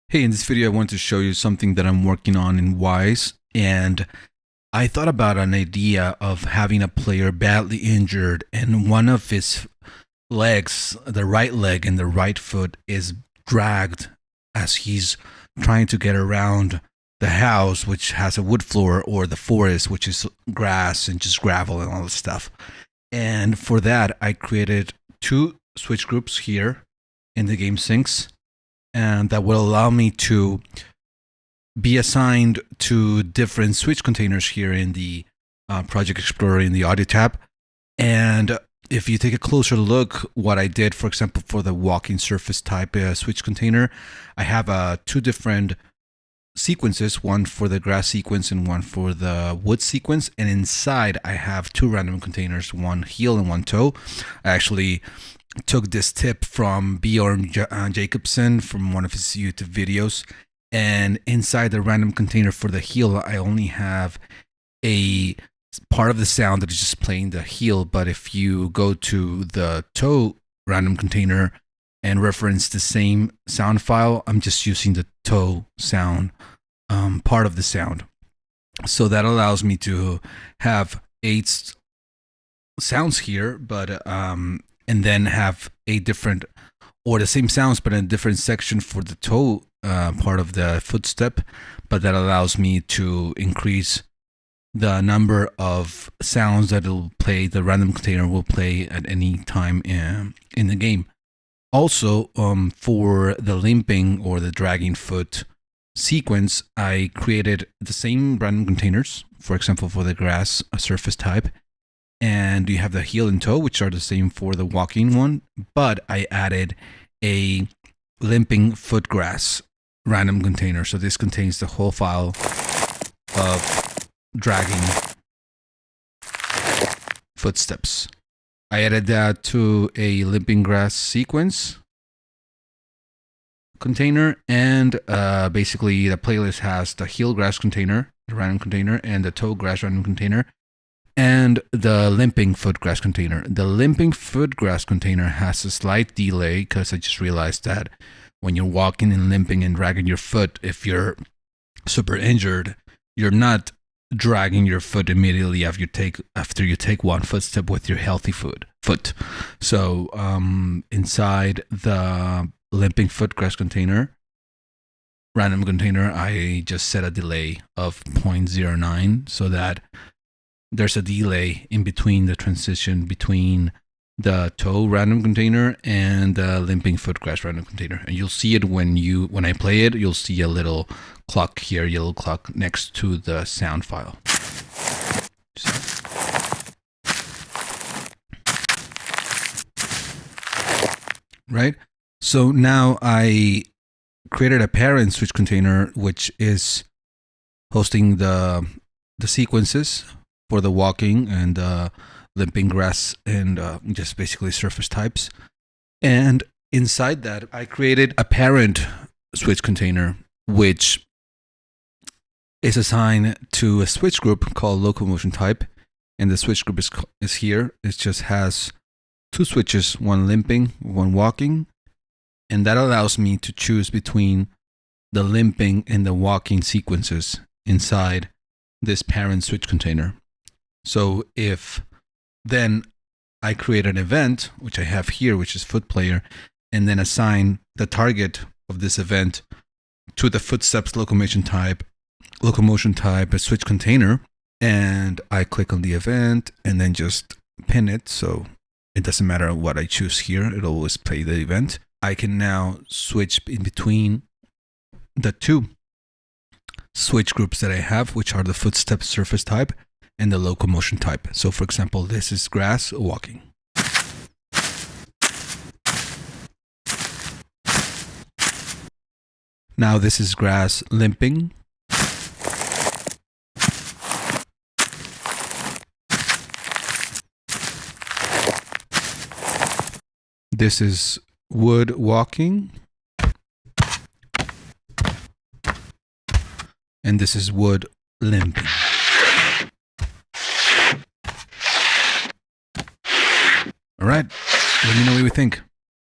Hey, in this video, I want to show you something that I'm working on in Wise. And I thought about an idea of having a player badly injured and one of his legs, the right leg and the right foot, is dragged as he's trying to get around the house, which has a wood floor, or the forest, which is grass and just gravel and all this stuff. And for that, I created two switch groups here in the game sinks, and that will allow me to be assigned to different switch containers here in the Project Explorer in the audio tab. And if you take a closer look, what I did, for example, for the walking surface type switch container, I have two different sequences, one for the grass sequence and one for the wood sequence. And inside I have two random containers, one heel and one toe. I actually took this tip from Bjorn Jacobson from one of his YouTube videos. And inside the random container for the heel, I only have a part of the sound that is just playing the heel. But if you go to the toe random container and reference the same sound file, I'm just using the toe sound part of the sound. So that allows me to have 8 sounds here, but and then have a different, or the same sounds but in a different section for the toe part of the footstep. But that allows me to increase the number of sounds that it'll play, the random container will play at any time in the game. Also, for the limping or the dragging foot sequence, I created the same random containers, for example, for the grass surface type. And you have the heel and toe, which are the same for the walking one. But I added a limping foot grass random container. So this contains the whole file of dragging footsteps. I added that to a limping grass sequence container, and basically the playlist has the heel grass container, the random container, and the toe grass random container, and the limping foot grass container. The limping foot grass container has a slight delay because I just realized that when you're walking and limping and dragging your foot, if you're super injured, you're not dragging your foot immediately after you take one footstep with your healthy foot. So inside the limping foot grass container, random container, I just set a delay of 0.09 so that there's a delay in between the transition between the toe random container and the limping foot grass random container. And you'll see it when I play it, you'll see a little clock here, yellow clock next to the sound file. Right? So now I created a parent switch container, which is hosting the sequences for the walking and limping grass and just basically surface types. And inside that, I created a parent switch container, which is assigned to a switch group called locomotion type. And the switch group is here. It just has 2 switches, one limping, one walking. And that allows me to choose between the limping and the walking sequences inside this parent switch container. So if then I create an event, which I have here, which is foot player, and then assign the target of this event to the footsteps locomotion type, a switch container, and I click on the event and then just pin it. So it doesn't matter what I choose here, it'll always play the event. I can now switch in between the 2 switch groups that I have, which are the footstep surface type and the locomotion type. So for example, this is grass walking. Now this is grass limping. This is wood walking. And this is wood limping. All right, let me know what you think.